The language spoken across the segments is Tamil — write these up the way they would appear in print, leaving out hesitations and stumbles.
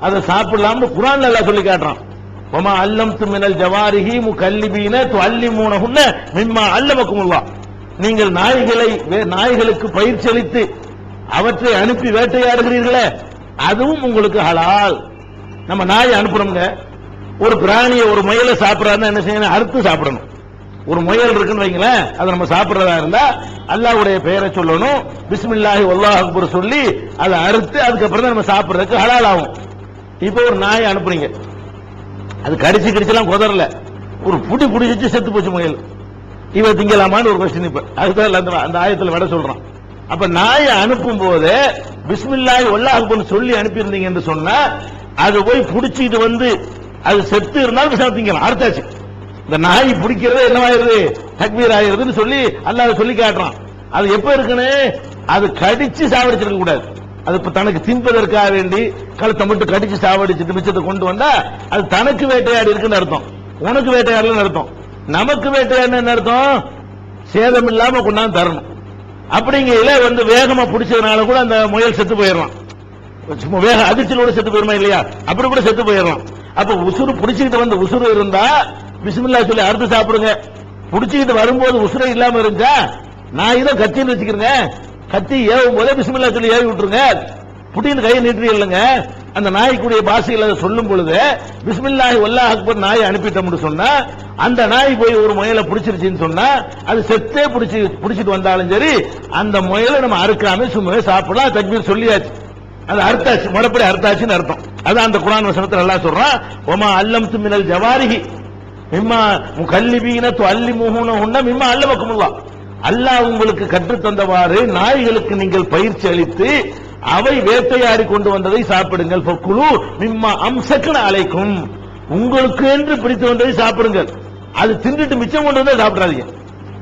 அதை சாப்பிடலாம்னு குர்ஆன்ல அல்லாஹ் சொல்லி காட்டுறான். வமா அல்லம்து மினல் ஜவாரிஹி முகல்லிபீன துஅல்லிமூனஹுன்ன மிம்மா அல்லமக்குமுல்லாஹ். நீங்கள் நாய்களுக்கு பயிற்சி அளித்து அவற்றை அனுப்பி வேட்டையாடுகிறீர்களே அதுவும் உங்களுக்கு ஹலால். நம்ம நாயை அனுப்புறோம்ங்க. ஒரு பிராணியை ஒரு முயலை சாப்பிடறாருன்னா என்ன செய்யணும்? அறுத்து சாப்பிடணும். ஒரு முயல் இருக்குன்னு வைங்களேன், அதை நம்ம சாப்பிடுறதா இருந்தா அல்லாஹ்வுடைய பெயரை சொல்லணும், பிஸ்மில்லாஹி வல்லாஹு அக்பர் சொல்லி அதை அறுத்து அதுக்கப்புறம் தான் நம்ம சாப்பிடுறதுக்கு ஹலால் ஆகும். இப்போ ஒரு நாயை அனுப்புறீங்க, அது கடிச்சுலாம் குதறல, ஒரு புடி புடிச்சு செத்து போச்சு முயல், இவ திங்கலாமான்னு ஒரு கொஸ்டின். இப்ப அதுதான் அந்த ஆயத்துல விட சொல்றான். அப்ப நாயை அனுப்பும் போது பிஸ்மில்லாஹி வல்லாஹு அக்பர் சொல்லி அனுப்பி இருந்தீங்க என்று சொன்னா அது போய் புடிச்சிட்டு வந்து அது செத்து இருந்தாலும் திங்கலாம், அறுத்தாச்சு. இந்த நாய் பிடிக்கிறது என்னவாயிருது? தக்பீர் ஆயிருதுன்னு சொல்லி அல்லாஹ் சொல்லி காட்டுறான். அது எப்ப இருக்குன்னு, அது கடிச்சு சாவடிச்சிருக்க கூடாது. அது இப்ப தனக்கு தின்பதற்காக வேண்டி கழுத்தை மட்டும் கடிச்சு சாவடிச்சுட்டு மிச்சத்தை கொண்டு வந்தா அது தனக்கு வேட்டையாடி இருக்குன்னு அர்த்தம், உனக்கு வேட்டையாடலன்னு அர்த்தம். நமக்கு வேட்டையாடுன்னு அர்த்தம் சேதம் இல்லாம கொண்டாந்து தரணும். அப்படிங்கையில வந்து வேகமா பிடிச்சதுனால கூட அந்த முயல் செத்து போயிடலாம். வேக அதிர்ச்சியோட செத்து போயிருமா இல்லையா? அப்படி கூட செத்து போயிடலாம். அப்ப உசுறு பிடிச்சிக்கிட்டு வந்து உசுறு இருந்தா பிஸ்மில்லாஹ் சொல்லி அறுத்து சாப்பிடுங்க. பிடிச்சிக்கிட்டு வரும்போது உசுரை இல்லாம இருந்தா நான் இதை கத்தின்னு வச்சுக்கிறேங்க, கத்தி ஏவும் போதே பிஸ்மில்லாஹ் சொல்லி ஏவி விட்டுருங்க. புட்டின்னு கையை நீட்டு இல்லைங்க. அந்த நாய்க்குடைய பாஷையில் அதை சொல்லும் பொழுது பிஸ்மில்லாஹி வல்லாஹு அக்பர் நாயை அனுப்பிட்டோம்னு சொன்னா அந்த நாய் போய் ஒரு முயலை பிடிச்சிருச்சுன்னு சொன்னா அது செத்தே பிடிச்சிட்டு வந்தாலும் சரி அந்த முயலை நம்ம அறுக்காம சும்மா சாப்பிடலாம். தக்பீர் சொல்லியாச்சு, அது அர்த்தாச்சு, முறைப்படி அர்த்தாச்சுன்னு அர்த்தம். அதான் அந்த குர்ஆன் வசனத்துல அல்லாஹ் சொல்றான், வமா அல்லம்து மினல் ஜவாரிஹி மிம்மா முகல்லிபீன துஅல்லிமூனஹுன்ன மிம்மா அல்லமக்குமுல்லாஹ். அல்லாஹ் உங்களுக்கு கற்றுத் தந்தவாறு நாய்களுக்கு நீங்கள் பயிற்சி அளித்து அவை வேட்டையாடி கொண்டு வந்ததை சாப்பிடுங்கள். ஃபக்குலு மிம்மா அம்சக்ன அலைக்கும், உங்களுக்கு என்று பிடித்து வந்ததை சாப்பிடுங்கள். அது தின்னுட்டு மிச்சம் கொண்டு வந்தா சாப்பிடாதீங்க.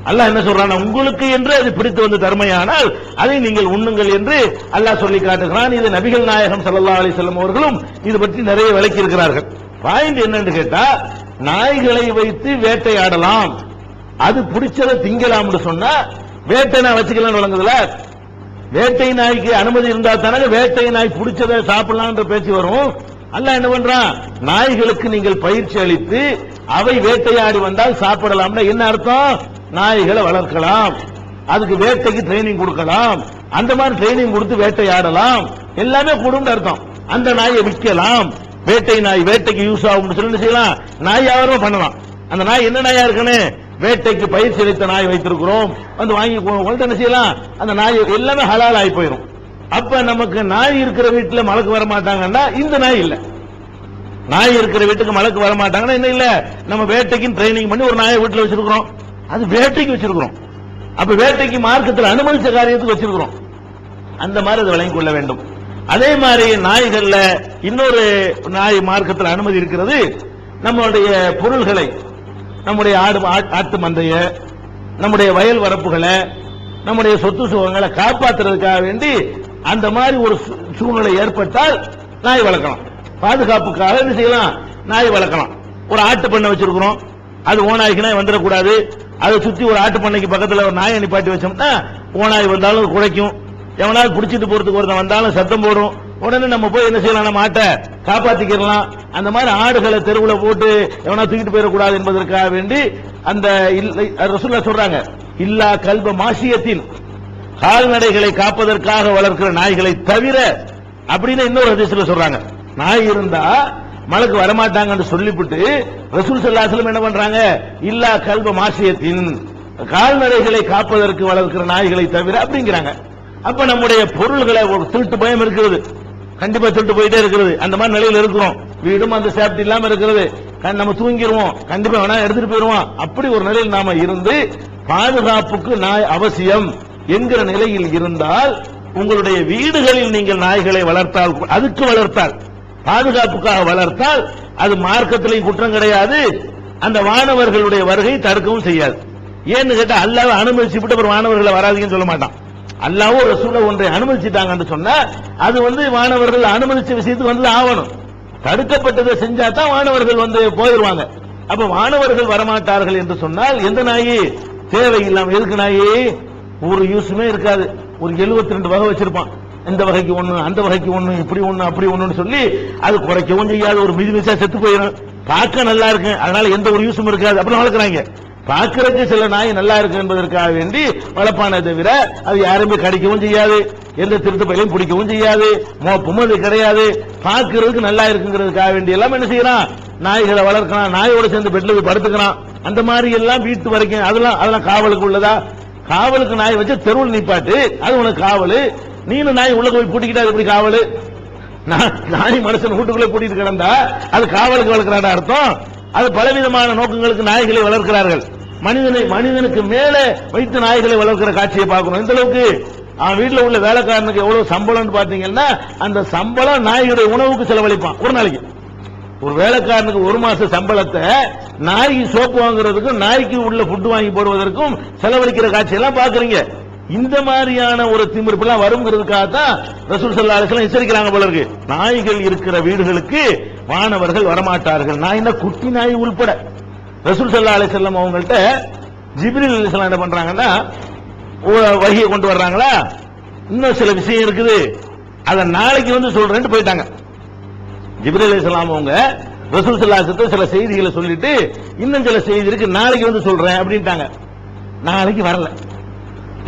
அல்லாஹ் என்ன சொல்றான்? உங்களுக்கு என்று அது பிடித்து வந்து தர்மையானால் அதை நீங்கள் உண்ணுங்கள் என்று அல்லாஹ் சொல்லி காட்டுகிறான். இது நபிகள் நாயகம் ஸல்லல்லாஹு அலைஹி வஸல்லம் அவர்களும் இது பற்றி நிறைய விளக்கி இருக்கிறார்கள். பாயிண்ட் என்னன்னு கேட்டா, நாய்களை வைத்து வேட்டையாடலாம், அது பிடிச்சதை திங்கலாம்னு சொன்னா வேட்டை நாய் வச்சுக்கலாம் வழங்குதுல. வேட்டை நாய்க்கு அனுமதி இருந்தா தானே வேட்டை நாய் பிடிச்சதை சாப்பிடலாம் பேச்சு வரும். அல்லாஹ் என்ன பண்றான்? நாய்களுக்கு நீங்கள் பயிற்சி அளித்து அவை வேட்டையாடி வந்தால் சாப்பிடலாம்னா என்ன அர்த்தம்? நாய்களை வளர்க்கலாம், அதுக்கு வேட்டைக்கு ட்ரைனிங் கொடுக்கலாம், அந்த மாதிரி ட்ரைனிங் கொடுத்து வேட்டையாடலாம், எல்லாமே கொடுன்னு அர்த்தம். அந்த நாயை விற்கலாம், வேட்டை நாய் வேட்டைக்கு யூஸ் ஆகும் சொல்லி செய்யலாம், நாய் வியாபாரம் பண்ணலாம். அந்த நாய் என்ன நாயா இருக்குன்னு வேட்டைக்கு பயிற்சி அளித்த நாய் வைத்திருக்கிறோம், வந்து வாங்கி என்ன செய்யலாம், அந்த நாய் எல்லாமே ஹலால் ஆகி போயிடும். அப்ப நமக்கு நாய் இருக்கிற வீட்டுல மலக்கு வர மாட்டாங்கன்னா இந்த நாய் இல்ல, நாய் இருக்கிற வீட்டுக்கு மலக்கு வர மாட்டாங்கன்னா என்ன இல்ல, நம்ம வேட்டைக்கு ட்ரைனிங் பண்ணி ஒரு நாயை வீட்டுல வச்சிருக்கிறோம், அது வேட்டைக்கு வச்சிருக்கிறோம். அப்ப வேட்டைக்கு மார்க்கத்தில் அனுமதிச்ச காரியத்துக்கு வச்சிருக்கிறோம். அந்த மாதிரி அதை வழங்கிக் கொள்ள வேண்டும். அதே மாதிரி நாய்கள்ல இன்னொரு நாய் மார்க்கத்தில் அனுமதி இருக்கிறது. நம்முடைய பொருள்களை, நம்முடைய ஆட்டு மந்தைய, நம்முடைய வயல் வரப்புகளை, நம்முடைய சொத்து சுகங்களை காப்பாற்றுறதுக்காக வேண்டி அந்த மாதிரி ஒரு சூழ்நிலை ஏற்பட்டால் நாய் வளர்க்கலாம். பாதுகாப்புக்காக என்ன செய்யலாம்? நாய் வளர்க்கலாம். ஒரு ஆட்டு பண்ணை வச்சிருக்கிறோம், அது ஓநாய்க்குனா வந்துடக்கூடாது. அதை சுத்தி ஒரு ஆட்டு பண்ணைக்கு பக்கத்தில் ஒரு நாயை நிப்பாட்டி வச்சோம்னா ஓநாய் வந்தாலும் குறைக்கும், எவனாவது பிடிச்சிட்டு போறதுக்கு ஒருத்தன் வந்தாலும் சத்தம் போடும். உடனே நம்ம போய் என்ன செய்யலாம்? நம்ம ஆட்டை காப்பாத்திக்கலாம். அந்த மாதிரி ஆடுகளை தெருவில் போட்டு எவனா தூக்கிட்டு போயிடக்கூடாது என்பதற்காக வேண்டி அந்த ரசூலுல்லாஹ் சொல்றாங்க, இல்லா கல்ப மாசியத்தின், கால்நடைகளை காப்பதற்காக வளர்க்கிற நாய்களை தவிர அப்படின்னு இன்னொரு ஹதீஸ்ல சொல்றாங்க. நாய் இருந்தா மலக்கு வரமாட்டாங்கன்னு சொல்லிவிட்டு ரசூல் ஸல்லல்லாஹு அலைஹி வஸல்லம் என்ன பண்றாங்க? இல்லா கல்ப மாசியத்தின், கால்நடைகளை காப்பதற்கு வளர்க்கிற நாய்களை தவிர அப்படிங்கிறாங்க. அப்ப நம்முடைய பொருள்களை ஒரு திருட்டு பயம் இருக்கிறது, கண்டிப்பா திருட்டு போயிட்டே இருக்கிறது. அந்த மாதிரி நிலையில் இருக்கிறோம், வீடும் அந்த சேஃப்டி இல்லாம இருக்கிறது, நம்ம தூங்கிடுவோம், கண்டிப்பா வேணா எடுத்துட்டு போயிடுவோம். அப்படி ஒரு நிலையில் நாம இருந்து பாதுகாப்புக்கு நாய் அவசியம் என்கிற நிலையில் இருந்தால் உங்களுடைய வீடுகளில் நீங்கள் நாய்களை வளர்த்தால், அதுக்கு வளர்த்தால், பாதுகாப்புக்காக வளர்த்தால் அது மார்க்கத்திலையும் குற்றம் கிடையாது, அந்த வானவர்களுடைய வருகை தடுக்கவும் செய்யாது. ஏன்னு கேட்டா அல்லாஹ் அனுமதிச்சு விட்டு அப்புறம் வானவர்களை வராதீங்கன்னு சொல்ல மாட்டான். அல்லாஹ்வும் ரசூலும் ஒன்றை அனுமதிச்சுட்டாங்கன்னு சொன்னா அது வந்து வானவர்கள் அனுமதிச்ச விஷயத்துக்கு வந்து ஆகணும். தடுக்கப்பட்டதை செஞ்சா தான் வானவர்கள் வந்து போயிடுவாங்க. அப்ப வானவர்கள் வரமாட்டார்கள் என்று சொன்னால் எந்த நாயி தேவையில்லாம, எதுக்கு நாயி ஒரு யூஸுமே இருக்காது, ஒரு 72 வகை வச்சிருப்பான், இந்த வகைக்கு ஒண்ணு, அந்த வகைக்கு ஒண்ணு, இப்படி ஒண்ணு அப்படி ஒண்ணுன்னு சொல்லி அது குறைக்கவும் செய்யாது, ஒரு மிதிமிசா செத்து போயிடும். பார்க்க நல்லா இருக்கு, அதனால எந்த ஒரு யூஸும் இருக்காது, அப்படி வளர்க்குறாங்க. பார்க்கறதுக்கு சில நாய் நல்லா இருக்கு என்பதற்காக வேண்டி வளர்ப்பானே தவிர அது யாருமே கடிக்கவும் செய்யாது, எந்த திருட்டு பயிலையும் பிடிக்கவும் செய்யாது, மோப்பமும் அது கிடையாது. பார்க்கறதுக்கு நல்லா இருக்குங்கிறதுக்காக வேண்டி எல்லாம் என்ன செய்யறான், நாய்களை வளர்க்கலாம், நாயோட சேர்ந்து பெட்ல போய் படுத்துக்கிறான். அந்த மாதிரி எல்லாம் வீட்டு வரைக்கும் அதெல்லாம் காவலுக்கு உள்ளதா? காவலுக்கு நாய் வச்சு தெருவில் நிப்பாட்டு, அது உனக்கு காவலு. நீனும் நாய் உள்ள போய் பூட்டிக்கிட்டா எப்படி காவலு? நாய் மனுஷன் வீட்டுக்குள்ளே பூட்டிட்டு கிடந்தா அது காவலுக்கு வளர்க்கிறான் அர்த்தம். அது பலவிதமான நோக்கங்களுக்கு நாய்களை வளர்க்கிறார்கள். மனிதனுக்கு மேலே வைத்து நாய்களை வளர்க்கிற காட்சியை பார்க்கணும். இந்த அளவுக்கு அவன் வீட்டில் உள்ள வேலைக்காரனுக்கு எவ்வளவு சம்பளம் பாத்தீங்கன்னா அந்த சம்பளம் நாய்களுடைய உணவுக்கு செலவழிப்பான். ஒரு நாளைக்கு ஒரு வேலைக்காரனுக்கு ஒரு மாச சம்பளத்தை நாய்க்கு சோப்பு வாங்குறதுக்கும் நாய்க்கு உள்ள ஃபுட் வாங்கி போடுவதற்கும் செலவழிக்கிற காட்சியெல்லாம் பாக்குறீங்க. இந்த மாதிரியான ஒரு திமிர்ப்பெல்லாம் வருங்கிறதுக்காகத்தான் ரசூல் ஸல்லல்லாஹு அலைஹி வஸல்லம் எச்சரிக்கிறாங்க போல இருக்கு. நாய்கள் இருக்கிற வீடுகளுக்கு வானவர்கள் வரமாட்டார்கள், நாய்னா குட்டி நாய் உள்பட. ரசூல் ஸல்லல்லாஹு அலைஹி வஸல்லம் அவங்கள்ட்ட ஜிப்ரீல் அலைஹிஸ்ஸலாம் என்ன பண்றாங்கன்னா வஹியை கொண்டு வர்றாங்களா, இன்னும் சில விஷயம் இருக்குது அத நாளைக்கு வந்து சொல்றேன்னு போயிட்டாங்க. ஜிப்ரீல் அலைஹிஸ்ஸலாம் அவங்க ரசூல் ஸல்லல்லாஹு அலைஹி வஸல்லம் சில செய்திகளை சொல்லிட்டு இன்னும் சில செய்தி இருக்கு நாளைக்கு வந்து சொல்றேன் அப்படின்ட்டாங்க. நாளைக்கு வரல.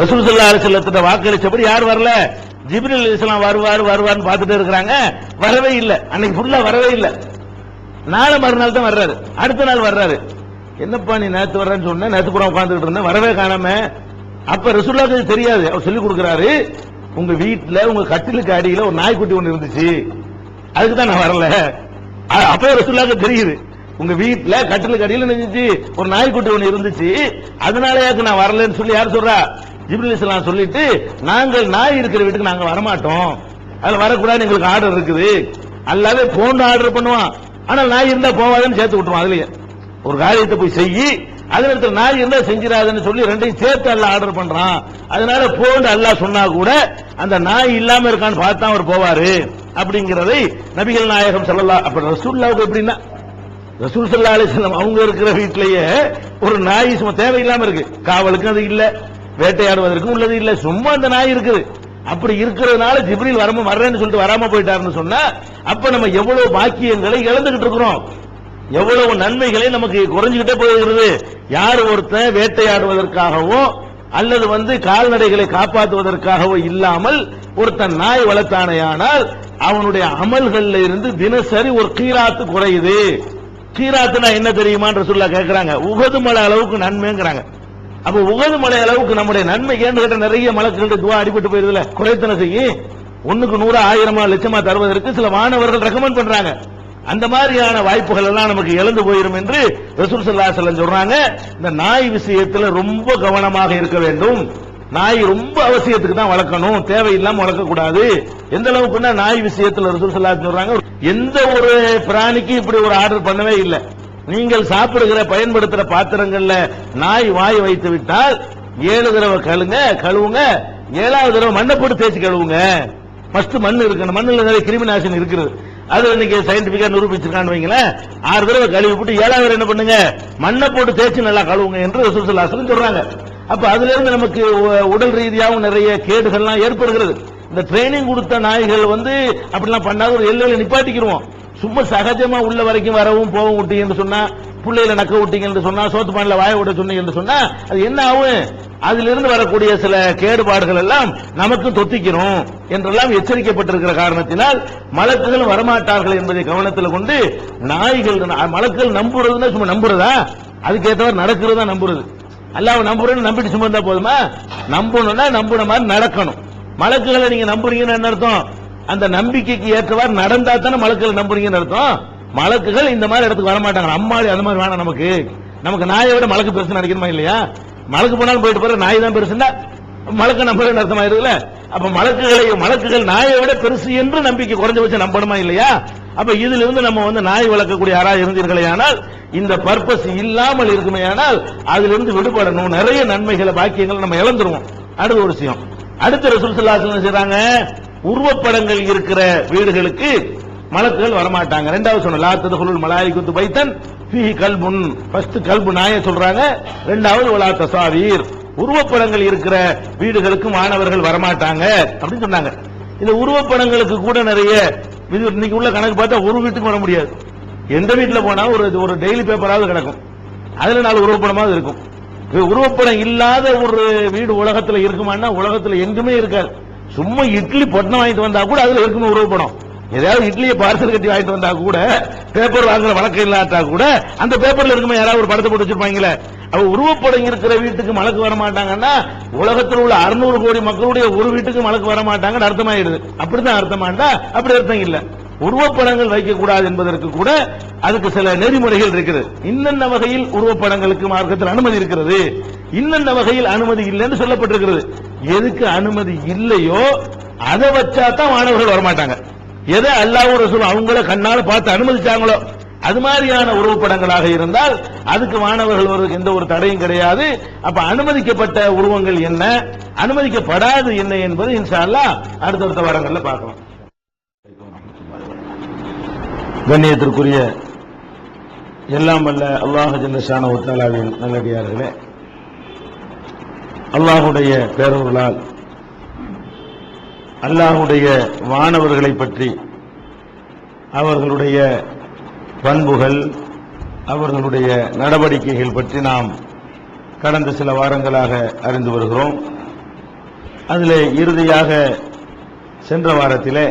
ரசூல் ஸல்லல்லாஹு அலைஹி வஸல்லம் வாக்களிச்சபடி யார் வரல? ஜிப்ரீல் அலைஹிஸ்ஸலாம் வருவார்னு பார்த்துட்டு இருக்காங்க, வரவே இல்லை. அன்னைக்கு ஃபுல்லா வரவே இல்லை. நாளை மறுநாள் தான் வர்றாரு, அடுத்த நாள் வர்றாரு. என்னப்பா நீ நேத்து வர்றேன்னு சொன்ன, நேத்து பூரா உட்கார்ந்துட்டு இருந்தேன், வரவே காணாம. அப்ப ரசூலுல்லாஹ்க்கு தெரியாது, அவர் சொல்லி கொடுக்கிறாரு, உங்க வீட்டுல உங்க கட்டிலுக்கு அடியில ஒரு நாய்க்குட்டி ஒண்ணு இருந்துச்சு, அதுக்கு தான் நான் வரல. அப்பவே ரசூலுல்லாஹ்க்கு தெரியுது, உங்க வீட்டுல கட்டிலுக்கு அடியில இருந்துச்சு ஒரு நாய்க்குட்டி ஒண்ணு இருந்துச்சு, அதனாலயாக்கு நான் வரலன்னு சொல்லி யார் சொல்றா? ஜிப்ரீல் அலைஹிஸ்ஸலாம் சொல்லிட்டு, நாங்கள் நாய் இருக்கிற வீட்டுக்கு நாங்க வரமாட்டோம், அதுல வரக்கூடாது எங்களுக்கு ஆர்டர் இருக்குது. அல்லாவே போன் ஆர்டர் பண்ணுவான், ஆனா நாய் இருந்தா போவாதுன்னு சேர்த்து விட்டுருவான். அதுலயே ஒரு காரியத்தை போய் செய்யி, அதுல நாய் இருந்தா செஞ்சிடாதுன்னு சொல்லி ரெண்டையும் சேர்த்து அல்லாஹ் ஆர்டர் பண்றான். அதனால போன் அல்லாஹ் சொன்னா கூட அந்த நாய் இல்லாம இருக்கான்னு பார்த்தா அவர் போவாரு அப்படிங்கிறதை நபிகள் நாயகம் ஸல்லல்லாஹு அப்ப ரசூலுல்லாஹ்வுக்கு எப்படின்னா, ரசூல் ஸல்லல்லாஹு அலைஹி வஸல்லம் அவங்க இருக்கிற வீட்டிலேயே ஒரு நாய் சும்மா தேவையில்லாம இருக்கு, காவலுக்கு அது இல்ல, வேட்டையாடுவதற்கும் உள்ளது இல்ல, சும்மா அந்த நாய் இருக்குது. அப்படி இருக்கிறதுனால ஜிப்ரீல் வர்றேன்னு சொல்லிட்டு வராம போயிட்டாருன்னு சொன்னா அப்ப நம்ம எவ்வளவு பாக்கியங்களை இழந்துகிட்டு இருக்கிறோம், எவ்வளவு நன்மைகளை நமக்கு குறைஞ்சுகிட்டே போகிறது. யார் ஒருத்தன் வேட்டையாடுவதற்காகவோ அல்லது கால்நடைகளை காப்பாற்றுவதற்காகவோ இல்லாமல் ஒருத்தன் நாய் வளர்த்தானையானால் அவனுடைய அமல்கள்ல இருந்து தினசரி ஒரு கீராத்து குறையுது. கீராத்துனா என்ன தெரியுமான்னு ரசூலுல்லாஹ் கேட்கிறாங்க. உஹது மலை அளவுக்கு நன்மைங்கிறாங்க. அப்ப உகது மலை அளவுக்கு நம்முடைய நன்மை ஏன்னு கேட்ட நிறைய மலக்குகளுடைய துவா அடிபட்டு போயிருதுல, குறைத்தன செய்யும் 1க்கு 100 1000 லட்சமா தருவதற்கு சில மாணவர்கள் ரெக்கமெண்ட் பண்றாங்க. அந்த மாதிரியான வாய்ப்புகள் எல்லாம் நமக்கு இழந்து போயிரும் என்று ரசூல் ஸல்லல்லாஹு அலைஹி வஸல்லம் சொல்றாங்க. இந்த நாய் விஷயத்துல ரொம்ப கவனமாக இருக்க வேண்டும். நாய் ரொம்ப அவசியத்துக்கு தான் வளர்க்கணும், தேவையில்லாம வளர்க்க கூடாது. எந்த அளவுக்குன்னா நாய் விஷயத்துல ரசூல் ஸல்லல்லாஹு அலைஹி வஸல்லம் சொல்றாங்க, எந்த ஒரு பிராணிக்கு இப்படி ஒரு ஆர்டர் பண்ணவே இல்லை. நீங்கள் சாப்பிடுகிற பயன்படுத்துற பாத்திரங்கள்ல நாய் வாய் வைத்து விட்டால் 7 தடவை கழுவுங்க, 7வது தடவை மண்ணை போட்டு தேய்ச்சி கழுவுங்க. ஃபர்ஸ்ட் மண் இருக்கு, மண்ணுல நிறைய கிருமி நாசினி இருக்குது, அது இன்னைக்கு சயின்டிபிக்கா நிரூபிச்சிருக்கான்னு வைங்களேன். 6 தடவை கழுவி போட்டு 7வது என்ன பண்ணுங்க, மண்ணை போட்டு தேய்ச்சி நல்லா கழுவுங்க என்று ரசூல் ஸல்லல்லாஹு அலைஹி வஸல்லம் சொல்றாங்க. அப்ப அதுல இருந்து நமக்கு உடல் ரீதியாகவும் நிறைய கேடுகள்லாம் ஏற்படுகிறது. இந்த ட்ரைனிங் கொடுத்த நாய்கள் அப்படிலாம் பண்ணாத ஒரு எல்லையில நிப்பாட்டிக்கிறோம். சும்மா சகஜமா உள்ள வரைக்கும் வரவும் போகவும் விட்டீங்கன்னு சொன்னா, பிள்ளைகளை நக்க விட்டீங்கன்னு சொன்னா, சோத்து பானையில வாய விட சொன்னீங்கன்னு சொன்னா அது என்ன ஆகும்? அதிலிருந்து வரக்கூடிய சில கேடுபாடுகள் எல்லாம் நமக்கு தொத்திக்கிறோம் என்றெல்லாம் எச்சரிக்கப்பட்டிருக்கிற காரணத்தினால் மலக்குகள் வரமாட்டார்கள் என்பதை கவனத்தில் கொண்டு நாய்கள் மலக்குகள் நம்புறதுன்னா சும்மா நம்புறதா, அதுக்கேற்றவர் நடக்கிறதா நம்புறது. அல்லாஹ் நம்புறேன்னு நம்பிட்டு சும்மா இருந்தா போதுமா? நம்பணும்னா நம்புன மாதிரி நடக்கணும். மலக்குகளை நீங்க நம்புறீங்கன்னு என்ன அர்த்தம்? அந்த நம்பிக்கைக்கு ஏற்றவாறு நடந்தா தானே மலக்குகள் நம்புறீங்கன்னு அர்த்தம். மலக்குகள் இந்த மாதிரி இடத்துக்கு வரமாட்டாங்க. அம்மாடி அந்த மாதிரி வேணாம் நமக்கு நாயை விட மலக்கு பெருசு நினைக்கணுமா இல்லையா? மலக்கு போனாலும் போயிட்டு போற, நாய் தான் பெருசுன்னா மலக்கு நம்புறேன்னு அர்த்தமாயிருதுல. அப்ப மலக்குகள் நாயை விட பெருசு என்று நம்பிக்கை குறைஞ்சபட்சம் நம்பணுமா இல்லையா? அப்ப இதுல இருந்து நம்ம நாய் வளர்க்கக்கூடிய யாராவது இருந்தீர்களே ஆனால் இந்த பர்பஸ் இல்லாமல் இருக்குமே ஆனால் அதிலிருந்து விடுபடணும். நிறைய நன்மைகளை பாக்கியங்களை நம்ம இழந்துருவோம். அடுத்த ஒரு விஷயம், அடுத்த ரசூல் ஸல்லல்லாஹு அலைஹி வஸல்லம் செய்றாங்க, உருவப்படங்கள் இருக்கிற வீடுகளுக்கு மலக்குகள் வரமாட்டாங்க. ரெண்டாவது சொன்ன லா ததுகுலுல் மலாயிகத்து பைத்தன் ஃபீஹி கல்புன், ஃபர்ஸ்ட் கல்பு நாயை சொல்றாங்க, ரெண்டாவது வலா தஸாவீர், உருவப்படங்கள் இருக்கிற வீடுகளுக்கு மாணவர்கள் வரமாட்டாங்க அப்படின்னு சொன்னாங்க. இந்த உருவப்படங்களுக்கு கூட நிறைய இன்னைக்கு உள்ள கணக்கு பார்த்தா ஒரு வீட்டுக்கு வர முடியாது. எந்த வீட்டில் போனா ஒரு டெய்லி பேப்பராவது கிடக்கும், அதுல 4 உருவப்படமாவது இருக்கும். உருவப்படம் இல்லாத ஒரு வீடு உலகத்தில் இருக்குமான்னா உலகத்தில் எங்குமே இருக்காது. சும்மா இட்லி பொட்டணம் வாங்கிட்டு வந்தா கூட அதுல இருக்குமே உருவப்படம். ஏதாவது இட்லியை பார்சல் கட்டி வாங்கிட்டு வந்தா கூட பேப்பர் வாங்குற வழக்கம் இல்லாட்டா கூட அந்த பேப்பர்ல இருக்குமே யாராவது ஒரு படத்தை போட்டு வச்சிருப்பாங்களே. அவ உருவப்படம் இருக்கிற வீட்டுக்கு மலக்கு வர மாட்டாங்கன்னா உலகத்தில் உள்ள 600 கோடி மக்களுடைய ஒரு வீட்டுக்கு மலக்கு வர மாட்டாங்கன்னு அர்த்தமாயிடுது. அப்படித்தான் அர்த்தமாண்டா அப்படி அர்த்தம் இல்ல. உருவப்படங்கள் வைக்கக்கூடாது என்பதற்கு கூட அதுக்கு சில நெறிமுறைகள் இருக்குது. இன்னென்ன வகையில் உருவப்படங்களுக்கு மார்க்கத்தில் அனுமதி இருக்கிறது, இன்னென்ன வகையில் அனுமதி இல்லைன்னு சொல்லப்பட்டிருக்கிறது. எதுக்கு அனுமதி இல்லையோ அதை வச்சா தான் மாணவர்கள் வரமாட்டாங்க. எதை அல்லாஹ்வும் ரசூலும் அவங்கள கண்ணால பார்த்து அனுமதிச்சாங்களோ அது மாதிரியான உருவப்படங்களாக இருந்தால் அதுக்கு மாணவர்கள் வருவதற்கு எந்த ஒரு தடையும் கிடையாது. அப்ப அனுமதிக்கப்பட்ட உருவங்கள் என்ன, அனுமதிக்கப்படாது என்ன என்பது இன்ஷா அல்லாஹ் அடுத்தடுத்த வாரங்கள்ல பார்க்கலாம். கண்ணியத்திற்குரிய எல்லாம் வல்ல அல்லாஹ் ஜல்ல ஷானஹு வ தஆலாவின் நல்லடியார்களே, அல்லாஹ்வுடைய பேரருளால் அல்லாஹ்வுடைய வானவர்களை பற்றி அவர்களுடைய பண்புகள் அவர்களுடைய நடவடிக்கைகள் பற்றி நாம் கடந்த சில வாரங்களாக அறிந்து வருகிறோம். அதிலே இறுதியாக சென்ற வாரத்திலே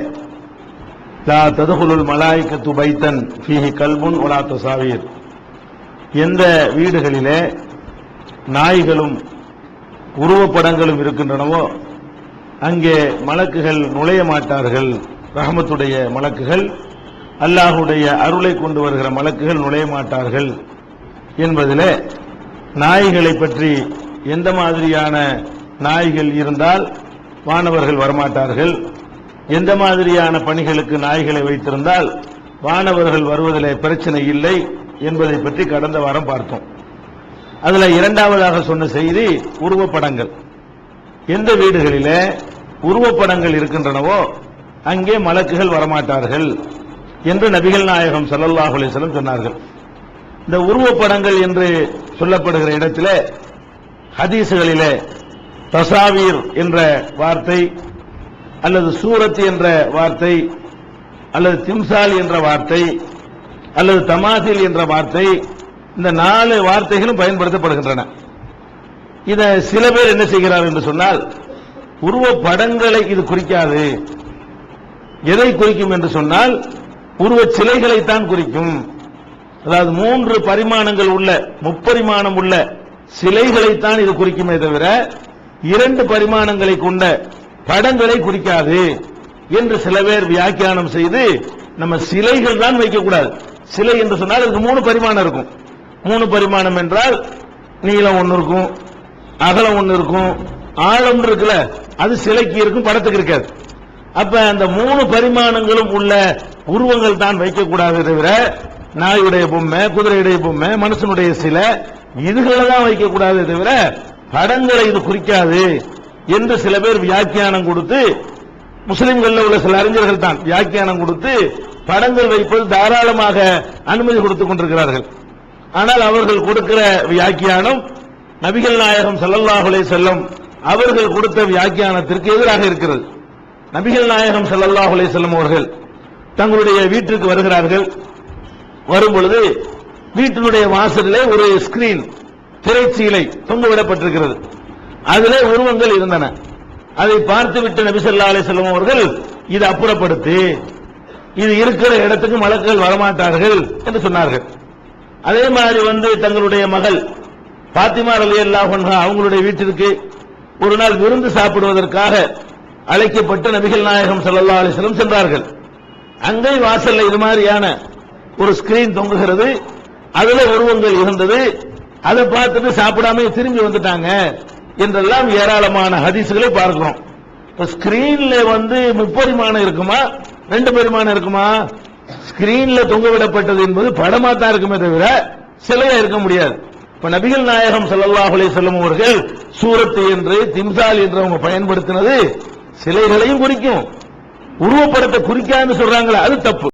லா ததுகுலுல் மலாயிகத்து பைத்தன் ஃபீஹி கல்புன் வலா தஸாவீர், எந்த வீடுகளிலே நாய்களும் உருவப்படங்களும் இருக்கின்றனவோ அங்கே மலக்குகள் நுழைய மாட்டார்கள். ரஹமத்துடைய மலக்குகள், அல்லாஹுடைய அருளை கொண்டு வருகிற மலக்குகள் நுழைய மாட்டார்கள் என்பதிலே நாய்களை பற்றி எந்த மாதிரியான நாய்கள் இருந்தால் வானவர்கள் வரமாட்டார்கள், எந்த மாதிரியான பணிகளுக்கு நாய்களை வைத்திருந்தால் வானவர்கள் வருவதிலே பிரச்சனை இல்லை என்பதை பற்றி கடந்த வாரம் பார்த்தோம். அதுல இரண்டாவதாக சொன்ன செய்தி உருவப்படங்கள். எந்த வீடுகளிலே உருவப்படங்கள் இருக்கின்றனவோ அங்கே மலக்குகள் வரமாட்டார்கள் என்று நபிகள் நாயகம் ஸல்லல்லாஹு அலைஹி வஸல்லம் சொன்னார்கள். இந்த உருவப்படங்கள் என்று சொல்லப்படுகிற இடத்திலே ஹதீசுகளிலே தஸாவீர் என்ற வார்த்தை அல்லது சூரத் என்ற வார்த்தை அல்லது திம்சால் என்ற வார்த்தை அல்லது தமாசில் என்ற வார்த்தை, இந்த 4 வார்த்தைகளும் பயன்படுத்தப்படுகின்றன. இதை சில பேர் என்ன செய்கிறார் என்று சொன்னால், உருவப்படங்களை இது குறிக்காது, எதை குறிக்கும் என்று சொன்னால் உருவ சிலைகளைத்தான் குறிக்கும். அதாவது 3 பரிமாணங்கள் உள்ள முப்பரிமாணம் உள்ள சிலைகளைத்தான் இது குறிக்குமே தவிர 2 பரிமாணங்களை கொண்ட படங்களை குறிக்காது என்று சில பேர் வியாக்கியானம் செய்து நம்ம சிலைகள் தான் வைக்கக்கூடாது. சிலை என்று சொன்னால் அதுக்கு 3 பரிமாணம் இருக்கும். 3 பரிமாணம் என்றால் நீளம் 1 இருக்கும், அகலம் 1 இருக்கும், ஆழம் இருக்குல்ல, அது சிலைக்கு இருக்கும், படத்துக்கு இருக்காது. அப்ப அந்த 3 பரிமாணங்களும் உள்ள உருவங்கள் தான் வைக்கக்கூடாது தவிர நாயுடைய பொம்மை, குதிரையுடைய பொம்மை, மனுஷனுடைய சிலை இதுகளை தான் வைக்கக்கூடாது தவிர படங்களை இது குறிக்காது என்று சில பேர் வியாக்கியானம் கொடுத்து, முஸ்லிம்கள் உள்ள சில அறிஞர்கள் தான் வியாக்கியானம் கொடுத்து படங்கள் வைப்பது தாராளமாக அனுமதி கொடுத்துக் கொண்டிருக்கிறார்கள். ஆனால் அவர்கள் கொடுக்கிற வியாக்கியானம் நபிகள் நாயகம் ஸல்லல்லாஹு அலைஹி வஸல்லம் அவர்கள் கொடுத்த வியாக்கியானத்திற்கு எதிராக இருக்கிறது. நபிகள் நாயகம் ஸல்லல்லாஹு அலைஹி வஸல்லம் அவர்கள் தங்களுடைய வீட்டிற்கு வருகிறார்கள். வரும் பொழுது வீட்டினுடைய வாசலிலே ஒரு ஸ்கிரீன், திரைச்சீலை தொங்கவிடப்பட்டிருக்கிறது. அதிலே உருவங்கள் இருந்தன. அதை பார்த்துவிட்டு நபி ஸல்லல்லாஹு அலைஹி வஸல்லம் அவர்கள் இது அப்புறப்படுத்தி, இது இருக்கிற இடத்துக்கு மலக்குகள் வரமாட்டார்கள் என்று சொன்னார்கள். அதே மாதிரி தங்களுடைய மகள் பாத்திமா ரலியல்லாஹு அன்ஹா அவங்களுடைய வீட்டிற்கு ஒரு நாள் விருந்து சாப்பிடுவதற்காக அழைக்கப்பட்டு நபிகள் நாயகம் ஸல்லல்லாஹு அலைஹி வஸல்லம் சென்றார்கள். அங்கே வாசல்ல இது மாதிரியான ஒரு ஸ்கிரீன் தொங்குகிறது, அதுல உருவங்கள் இருந்தது. அதை பார்த்துட்டு சாப்பிடாம திரும்பி வந்துட்டாங்க என்றெல்லாம் ஏராளமான ஹதீசுகளை பார்க்கிறோம். ஸ்கிரீன்ல முப்பரிமாணம் இருக்குமா, 2 பரிமாணம் இருக்குமா? ஸ்கிரீன்ல தொங்கவிடப்பட்டது என்பது படமா தான் இருக்குமே தவிர சிலையா இருக்க முடியாது. இப்ப நபிகள் நாயகம் ஸல்லல்லாஹு அலைஹி வஸல்லம் அவர்கள் சூரத் என்று திம்சால் என்று அவங்க பயன்படுத்தினது சிலைகளையும் குறிக்கும், உருவப்படத்தை குறிக்காதுன்னு சொல்றாங்களே அது தப்பு.